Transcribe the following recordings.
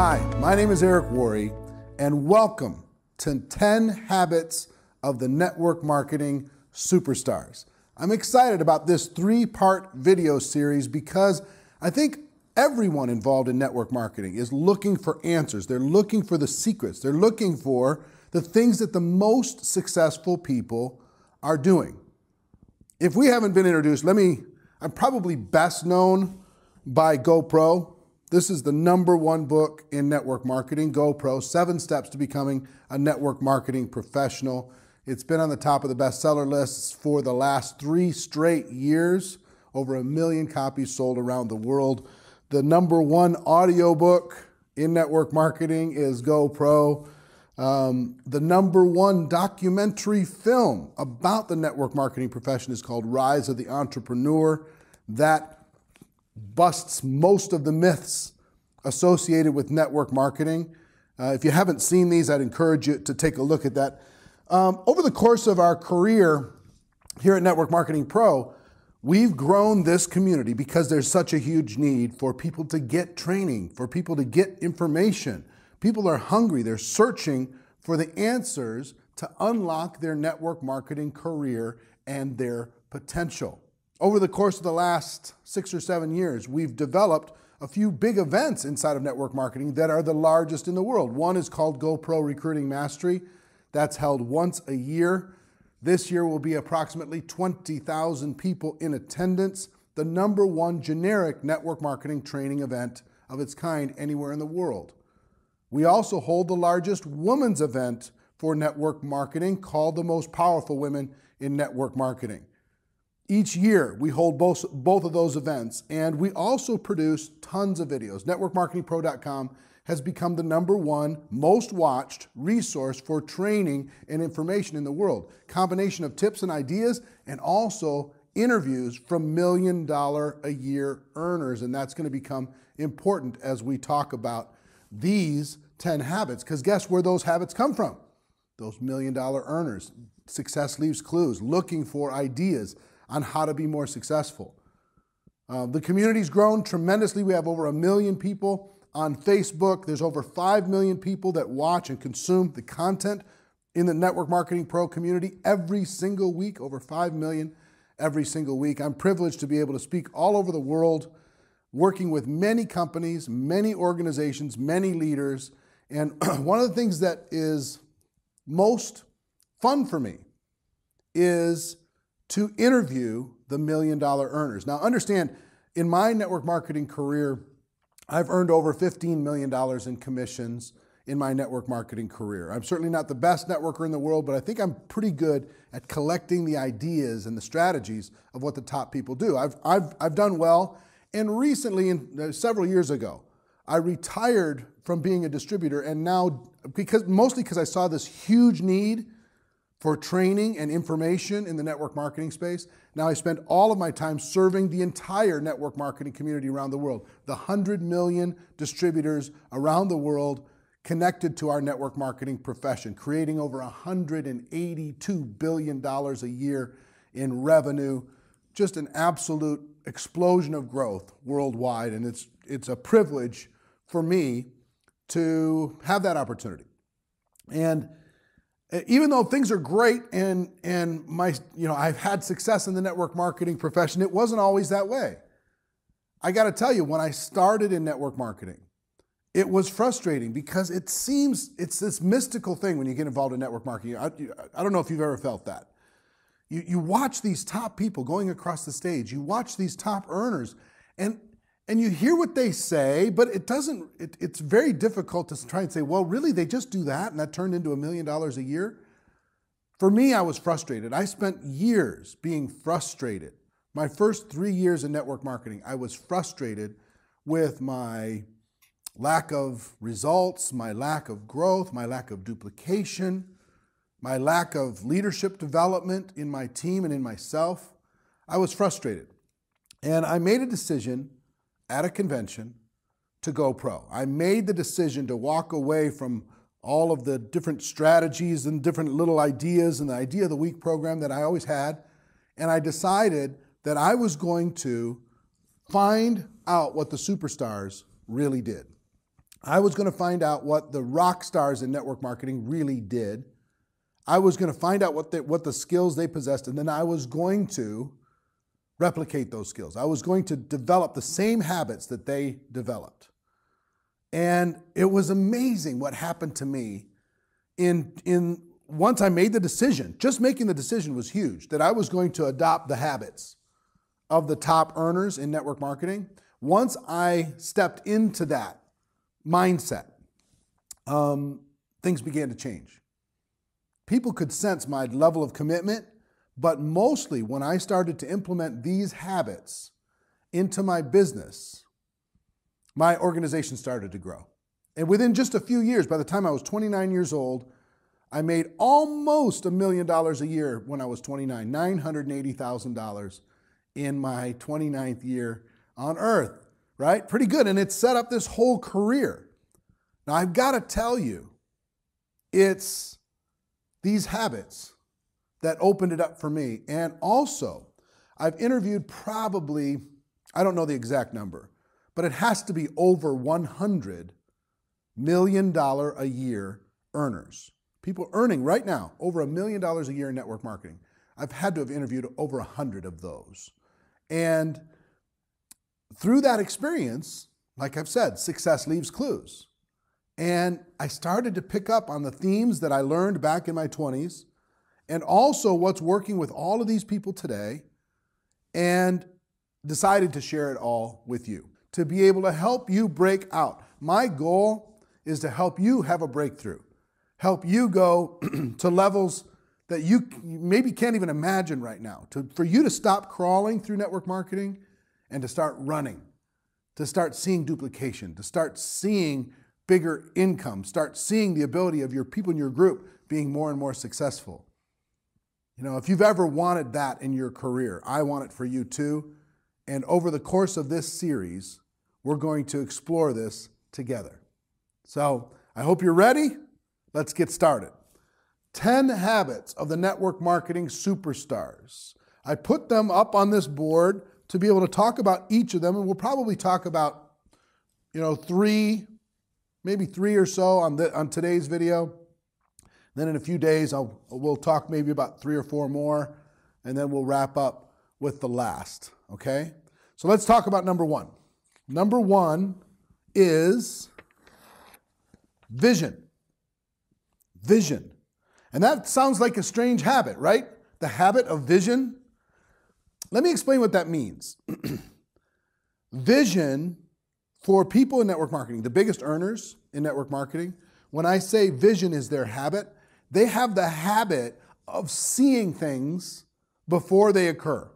Hi, my name is Eric Worre, and welcome to 10 Habits of the Network Marketing Superstars. I'm excited about this three-part video series because I think everyone involved in network marketing is looking for answers. They're looking for the secrets. They're looking for the things that the most successful people are doing. If we haven't been introduced, I'm probably best known by GoPro. This is the #1 book in network marketing, GoPro, 7 Steps to Becoming a Network Marketing Professional. It's been on the top of the bestseller lists for the last 3 straight years, over 1 million copies sold around the world. The #1 audiobook in network marketing is GoPro. The #1 documentary film about the network marketing profession is called Rise of the Entrepreneur. That busts most of the myths associated with network marketing. If you haven't seen these, I'd encourage you to take a look at that. Over the course of our career here at Network Marketing Pro, we've grown this community because there's such a huge need for people to get training, for people to get information. People are hungry. They're searching for the answers to unlock their network marketing career and their potential. Over the course of the last 6 or 7 years, we've developed a few big events inside of network marketing that are the largest in the world. One is called GoPro Recruiting Mastery. That's held once a year. This year will be approximately 20,000 people in attendance, the #1 generic network marketing training event of its kind anywhere in the world. We also hold the largest women's event for network marketing called the Most Powerful Women in Network Marketing. Each year, we hold both of those events, and we also produce tons of videos. NetworkMarketingPro.com has become the #1 most watched resource for training and information in the world. Combination of tips and ideas, and also interviews from $1 million a year earners, and that's going to become important as we talk about these 10 habits, because guess where those habits come from? Those $1 million earners. Success leaves clues, looking for ideas on how to be more successful. The community's grown tremendously. We have over 1 million people on Facebook. There's over 5 million people that watch and consume the content in the Network Marketing Pro community every single week, over 5 million every single week. I'm privileged to be able to speak all over the world, working with many companies, many organizations, many leaders. And one of the things that is most fun for me is to interview the $1 million earners. Now understand, in my network marketing career, I've earned over $15 million in commissions in my network marketing career. I'm certainly not the best networker in the world, but I think I'm pretty good at collecting the ideas and the strategies of what the top people do. I've done well, and recently, several years ago, I retired from being a distributor, and now, mostly because I saw this huge need for training and information in the network marketing space. Now I spend all of my time serving the entire network marketing community around the world, the 100 million distributors around the world connected to our network marketing profession, creating over $182 billion a year in revenue, just an absolute explosion of growth worldwide, and it's a privilege for me to have that opportunity. And even though things are great and I've had success in the network marketing profession, it wasn't always that way. I got to tell you, when I started in network marketing, it was frustrating because it's this mystical thing when you get involved in network marketing. I don't know if you've ever felt that. You watch these top people going across the stage. You watch these top earners, and you hear what they say, but it's very difficult to try and say, well, really, they just do that, and that turned into $1 million a year? For me, I was frustrated. I spent years being frustrated. My first 3 years in network marketing, I was frustrated with my lack of results, my lack of growth, my lack of duplication, my lack of leadership development in my team and in myself. I was frustrated. And I made a decision at a convention to go pro. I made the decision to walk away from all of the different strategies and different little ideas and the Idea of the Week program that I always had, and I decided that I was going to find out what the superstars really did. I was going to find out what the rock stars in network marketing really did. I was going to find out what the skills they possessed, and then I was going to replicate those skills. I was going to develop the same habits that they developed. And it was amazing what happened to me once I made the decision. Just making the decision was huge, that I was going to adopt the habits of the top earners in network marketing. Once I stepped into that mindset, things began to change. People could sense my level of commitment, but mostly when I started to implement these habits into my business, my organization started to grow. And within just a few years, by the time I was 29 years old, I made almost $1 million a year when I was 29, $980,000 in my 29th year on earth, right? Pretty good. And it set up this whole career. Now, I've got to tell you, it's these habits that opened it up for me. And also, I've interviewed probably, I don't know the exact number, but it has to be over $100 million a year earners. People earning right now over $1 million a year in network marketing. I've had to have interviewed over 100 of those. And through that experience, like I've said, success leaves clues. And I started to pick up on the themes that I learned back in my 20s, and also what's working with all of these people today, and decided to share it all with you, to be able to help you break out. My goal is to help you have a breakthrough, help you go to levels that you maybe can't even imagine right now, for you to stop crawling through network marketing and to start running, to start seeing duplication, to start seeing bigger income, start seeing the ability of your people in your group being more and more successful. You know, if you've ever wanted that in your career, I want it for you too. And over the course of this series, we're going to explore this together. So I hope you're ready. Let's get started. 10 habits of the network marketing superstars. I put them up on this board to be able to talk about each of them, and we'll probably talk about, maybe three or so on today's video. Then in a few days, we'll talk maybe about 3 or 4 more, and then we'll wrap up with the last, okay? So let's talk about number 1. Number 1 is vision. Vision. And that sounds like a strange habit, right? The habit of vision. Let me explain what that means. Vision for people in network marketing, the biggest earners in network marketing, when I say vision is their habit, they have the habit of seeing things before they occur.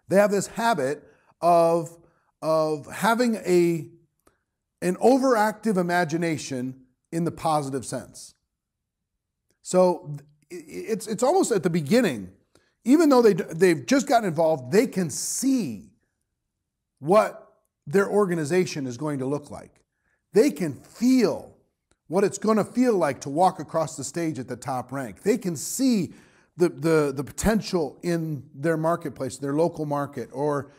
They have this habit of having an overactive imagination in the positive sense. So it's almost at the beginning, even though they've just gotten involved, they can see what their organization is going to look like. They can feel what it's going to feel like to walk across the stage at the top rank. They can see the potential in their marketplace, their local market, or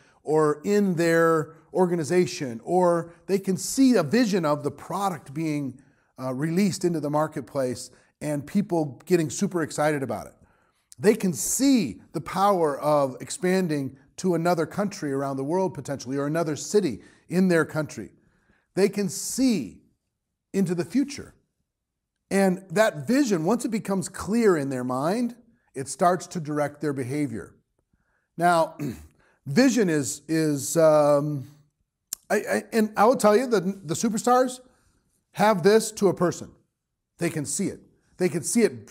in their organization, or they can see a vision of the product being released into the marketplace and people getting super excited about it. They can see the power of expanding to another country around the world potentially, or another city in their country. They can see into the future. And that vision, once it becomes clear in their mind, it starts to direct their behavior. Now, vision and I will tell you that the superstars have this to a person. They can see it. They can see it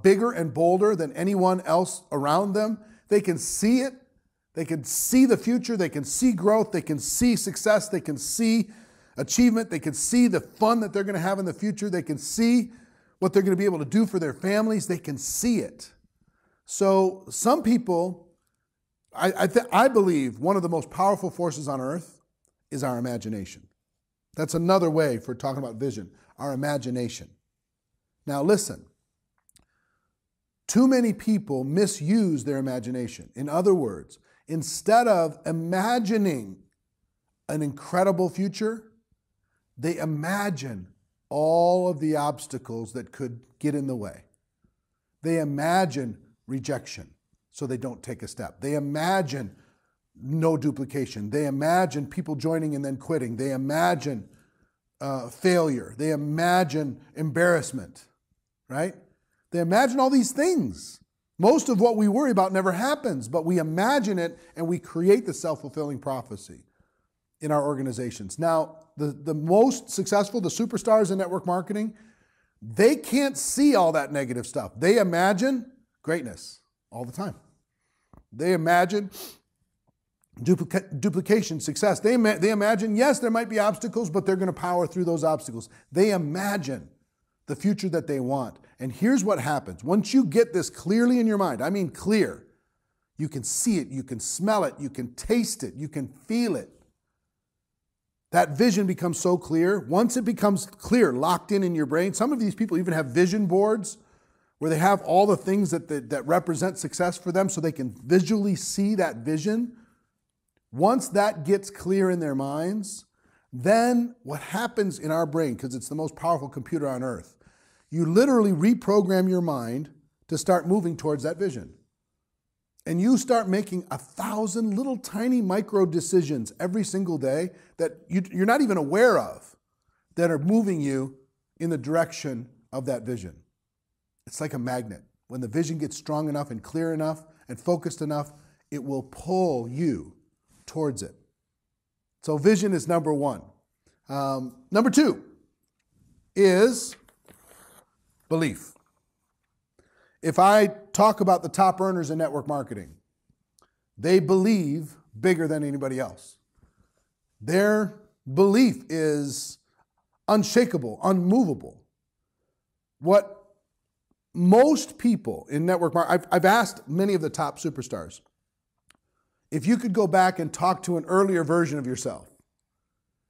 bigger and bolder than anyone else around them. They can see it. They can see the future. They can see growth. They can see success. They can see achievement. They can see the fun that they're going to have in the future. They can see what they're going to be able to do for their families. They can see it. So some people, I believe one of the most powerful forces on earth is our imagination. That's another way for talking about vision, our imagination. Now listen, too many people misuse their imagination. In other words, instead of imagining an incredible future, They imagine all of the obstacles that could get in the way. They imagine rejection, so they don't take a step. They imagine no duplication. They imagine people joining and then quitting. They imagine failure. They imagine embarrassment, right? They imagine all these things. Most of what we worry about never happens, but we imagine it and we create the self-fulfilling prophecy in our organizations. Now, the most successful, the superstars in network marketing, they can't see all that negative stuff. They imagine greatness all the time. They imagine duplication, success. They imagine, yes, there might be obstacles, but they're going to power through those obstacles. They imagine the future that they want. And here's what happens. Once you get this clearly in your mind, I mean clear, you can see it, you can smell it, you can taste it, you can feel it. That vision becomes so clear. Once it becomes clear, locked in your brain, some of these people even have vision boards where they have all the things that represent success for them so they can visually see that vision. Once that gets clear in their minds, then what happens in our brain, because it's the most powerful computer on earth, you literally reprogram your mind to start moving towards that vision. And you start making 1,000 little tiny micro decisions every single day that you're not even aware of that are moving you in the direction of that vision. It's like a magnet. When the vision gets strong enough and clear enough and focused enough, it will pull you towards it. So vision is number one. Number two is belief. If I talk about the top earners in network marketing, they believe bigger than anybody else. Their belief is unshakable, unmovable. What most people in network marketing, I've asked many of the top superstars, if you could go back and talk to an earlier version of yourself,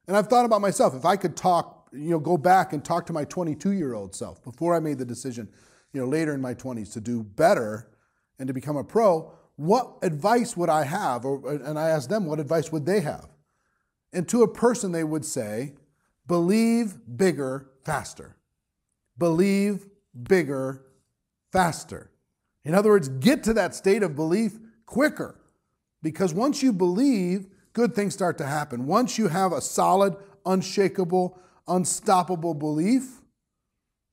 and I've thought about myself, if I could go back and talk to my 22-year-old self before I made the decision, later in my 20s to do better and to become a pro, what advice would I have? And I asked them, what advice would they have? And to a person, they would say, believe bigger, faster. Believe bigger, faster. In other words, get to that state of belief quicker. Because once you believe, good things start to happen. Once you have a solid, unshakable, unstoppable belief,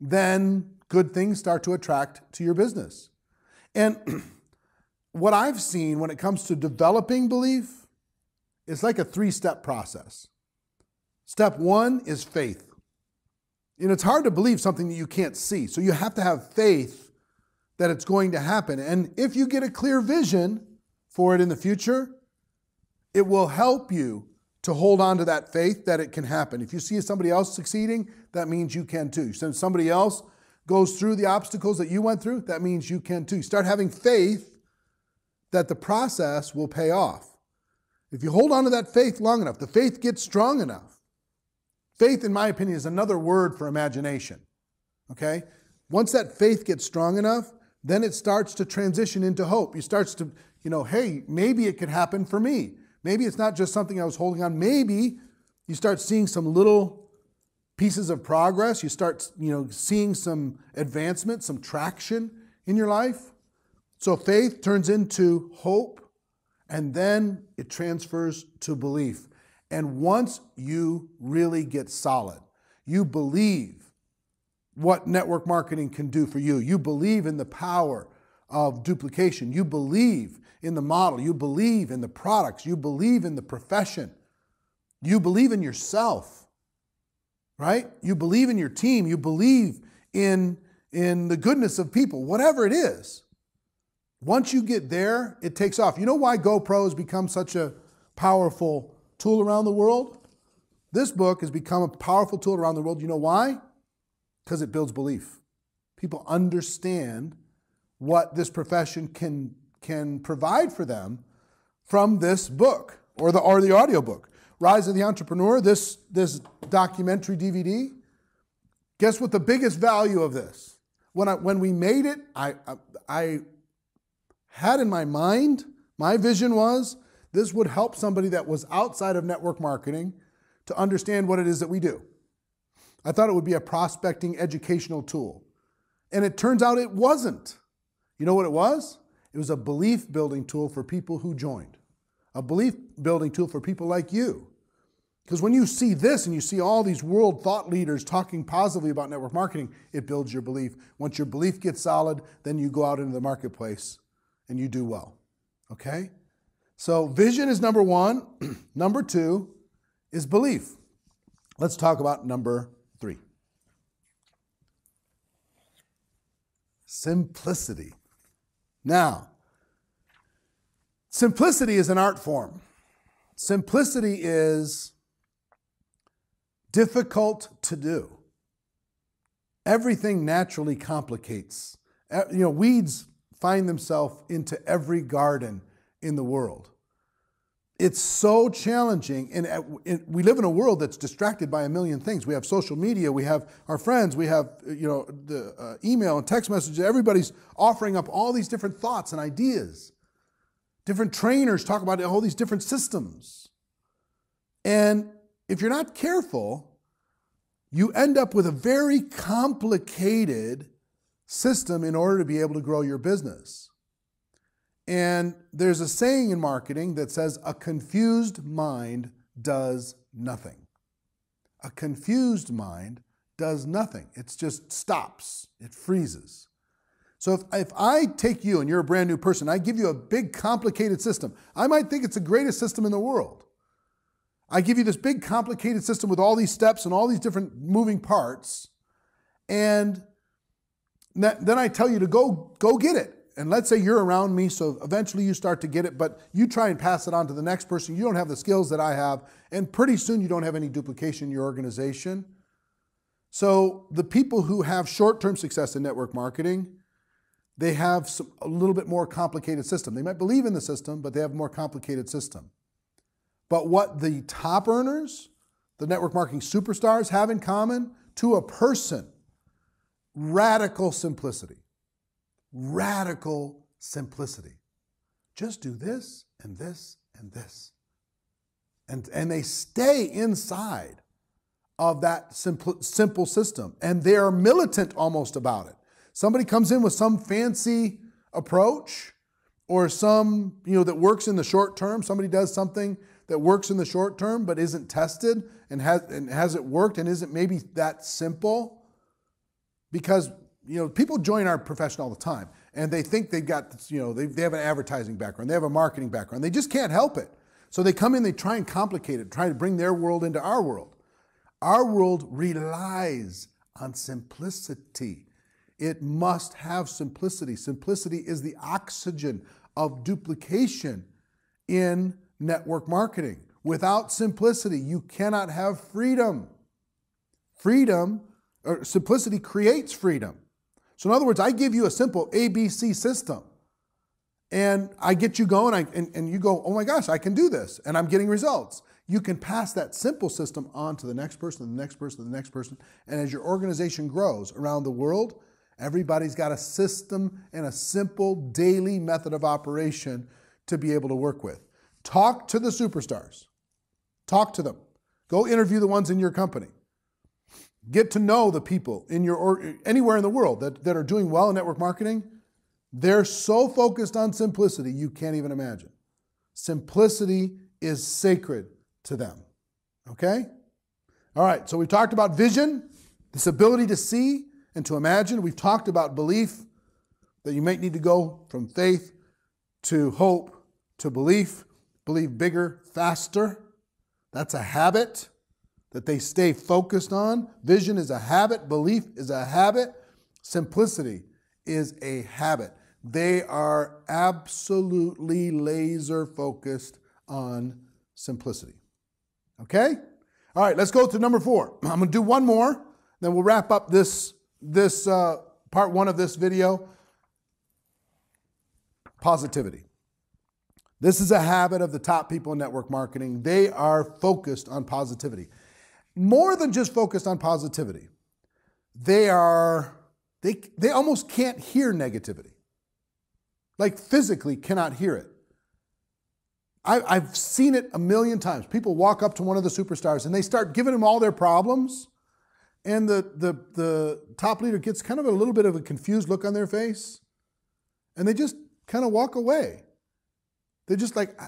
then good things start to attract to your business. And what I've seen when it comes to developing belief, it's like a 3-step process. Step one is faith. It's hard to believe something that you can't see. So you have to have faith that it's going to happen. And if you get a clear vision for it in the future, it will help you to hold on to that faith that it can happen. If you see somebody else succeeding, that means you can too. Since somebody else goes through the obstacles that you went through, that means you can too. Start having faith that the process will pay off. If you hold on to that faith long enough, the faith gets strong enough. Faith, in my opinion, is another word for imagination. Okay? Once that faith gets strong enough, then it starts to transition into hope. You start to, hey, maybe it could happen for me. Maybe it's not just something I was holding on. Maybe you start seeing some little pieces of progress. You start, seeing some advancement, some traction in your life. So faith turns into hope, and then it transfers to belief. And once you really get solid, you believe what network marketing can do for you. You believe in the power of duplication. You believe in the model. You believe in the products. You believe in the profession. You believe in yourself, right? You believe in your team. You believe in the goodness of people, whatever it is. Once you get there, it takes off. You know why GoPro has become such a powerful tool around the world? This book has become a powerful tool around the world. You know why? Because it builds belief. People understand what this profession can provide for them from this book or the audiobook. Rise of the Entrepreneur, this documentary DVD. Guess what the biggest value of this? When we made it, I had in my mind, my vision was this would help somebody that was outside of network marketing to understand what it is that we do. I thought it would be a prospecting educational tool. And it turns out it wasn't. You know what it was? It was a belief building tool for people who joined. A belief building tool for people like you. Because when you see this and you see all these world thought leaders talking positively about network marketing, it builds your belief. Once your belief gets solid, then you go out into the marketplace and you do well. Okay? So vision is number one. Number two is belief. Let's talk about number three. Simplicity. Now, simplicity is an art form. Simplicity is difficult to do. Everything naturally complicates. Weeds find themselves into every garden in the world. It's so challenging, and we live in a world that's distracted by a million things. We have social media, we have our friends, we have the email and text messages. Everybody's offering up all these different thoughts and ideas. Different trainers talk about all these different systems. And if you're not careful, you end up with a very complicated system in order to be able to grow your business. And there's a saying in marketing that says, a confused mind does nothing. A confused mind does nothing. It just stops. It freezes. So if I take you and you're a brand new person, I give you a big complicated system. I might think it's the greatest system in the world. I give you this big complicated system with all these steps and all these different moving parts. And then I tell you to go get it. And let's say you're around me, so eventually you start to get it, but you try and pass it on to the next person. You don't have the skills that I have, and pretty soon you don't have any duplication in your organization. So the people who have short-term success in network marketing, they have a little bit more complicated system. They might believe in the system, but they have a more complicated system. But what the top earners, the network marketing superstars, have in common to a person, radical simplicity. Radical simplicity. Just do this and this and this. And they stay inside of that simple system. And they're militant almost about it. Somebody comes in with some fancy approach or some, that works in the short term. Somebody does something that works in the short term but isn't tested and hasn't worked and isn't maybe that simple. Because people join our profession all the time, and they think they've got, they have an advertising background, they have a marketing background. They just can't help it. So they come in, they try and complicate it, try to bring their world into our world. Our world relies on simplicity. It must have simplicity. Simplicity is the oxygen of duplication in network marketing. Without simplicity, you cannot have freedom. Simplicity creates freedom. So in other words, I give you a simple ABC system and I get you going and you go, oh my gosh, I can do this and I'm getting results. You can pass that simple system on to the next person, the next person, the next person. And as your organization grows around the world, everybody's got a system and a simple daily method of operation to be able to work with. Talk to the superstars. Talk to them. Go interview the ones in your company. Get to know the people in anywhere in the world that are doing well in network marketing. They're so focused on simplicity, you can't even imagine. Simplicity is sacred to them. Okay? All right, so we talked about vision, this ability to see and to imagine. We've talked about belief, that you might need to go from faith to hope to belief. Believe bigger, faster. That's a habit that they stay focused on. Vision is a habit. Belief is a habit. Simplicity is a habit. They are absolutely laser focused on simplicity. Okay? All right, let's go to number 4. I'm going to do one more, then we'll wrap up this part 1 of this video. Positivity. This is a habit of the top people in network marketing. They are focused on positivity. More than just focused on positivity. They almost can't hear negativity. Like physically cannot hear it. I've seen it a million times. People walk up to one of the superstars and they start giving them all their problems. and the top leader gets kind of a little bit of a confused look on their face, and they just kind of walk away. They're just like,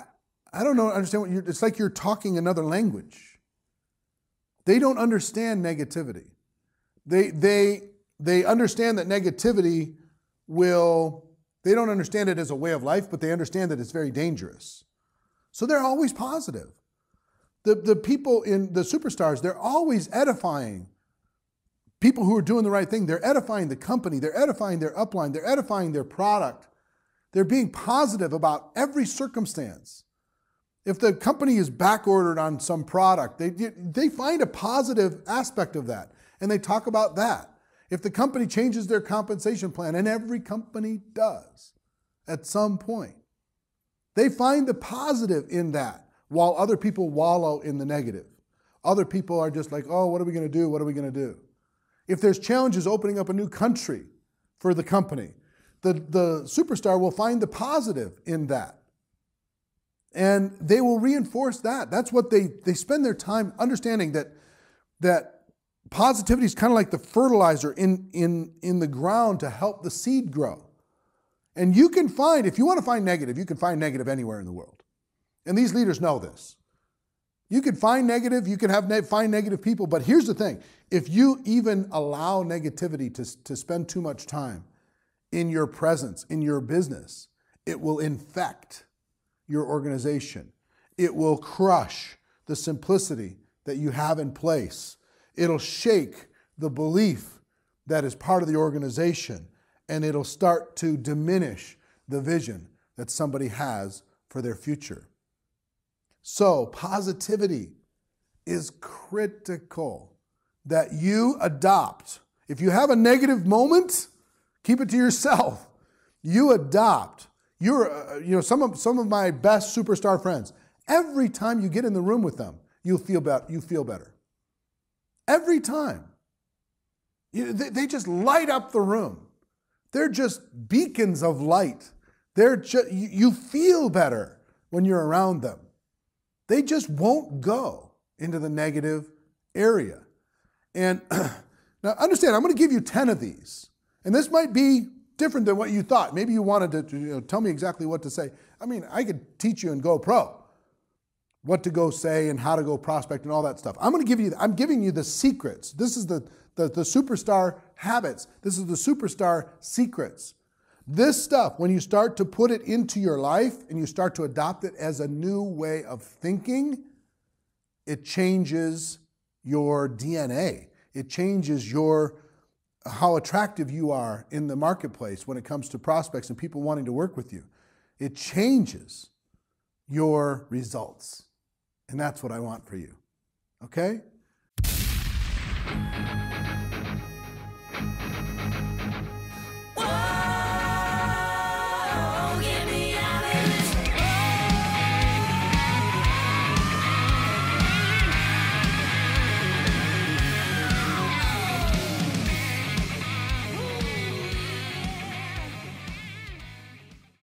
I don't know, understand what it's like you're talking another language. They don't understand negativity. They understand that negativity they don't understand it as a way of life, but they understand that it's very dangerous. So they're always positive. The people in the superstars, they're always edifying people who are doing the right thing. They're edifying the company. They're edifying their upline. They're edifying their product. They're being positive about every circumstance. If the company is back-ordered on some product, they find a positive aspect of that, and they talk about that. If the company changes their compensation plan, and every company does at some point, they find the positive in that, while other people wallow in the negative. Other people are just like, oh, what are we going to do? What are we going to do? If there's challenges opening up a new country for the company, the superstar will find the positive in that. And they will reinforce that. That's what they spend their time understanding, that positivity is kind of like the fertilizer in the ground to help the seed grow. And you can find, if you want to find negative, you can find negative anywhere in the world. And these leaders know this. You can find negative, you can find negative people, but here's the thing. If you even allow negativity to spend too much time in your presence, in your business, it will infect your organization. It will crush the simplicity that you have in place. It'll shake the belief that is part of the organization, and it'll start to diminish the vision that somebody has for their future. So positivity is critical that you adopt. If you have a negative moment, keep it to yourself. You adopt. Some of my best superstar friends, every time you get in the room with them, you feel better. Every time. They just light up the room. They're just beacons of light. You feel better when you're around them. They just won't go into the negative area. And now understand, I'm going to give you 10 of these. And this might be different than what you thought. Maybe you wanted to tell me exactly what to say. I mean, I could teach you in Go Pro what to go say and how to go prospect and all that stuff. I'm giving you the secrets. This is the superstar habits. This is the superstar secrets. This stuff, when you start to put it into your life and you start to adopt it as a new way of thinking, it changes your DNA. It changes how attractive you are in the marketplace when it comes to prospects and people wanting to work with you. It changes your results. And that's what I want for you. Okay?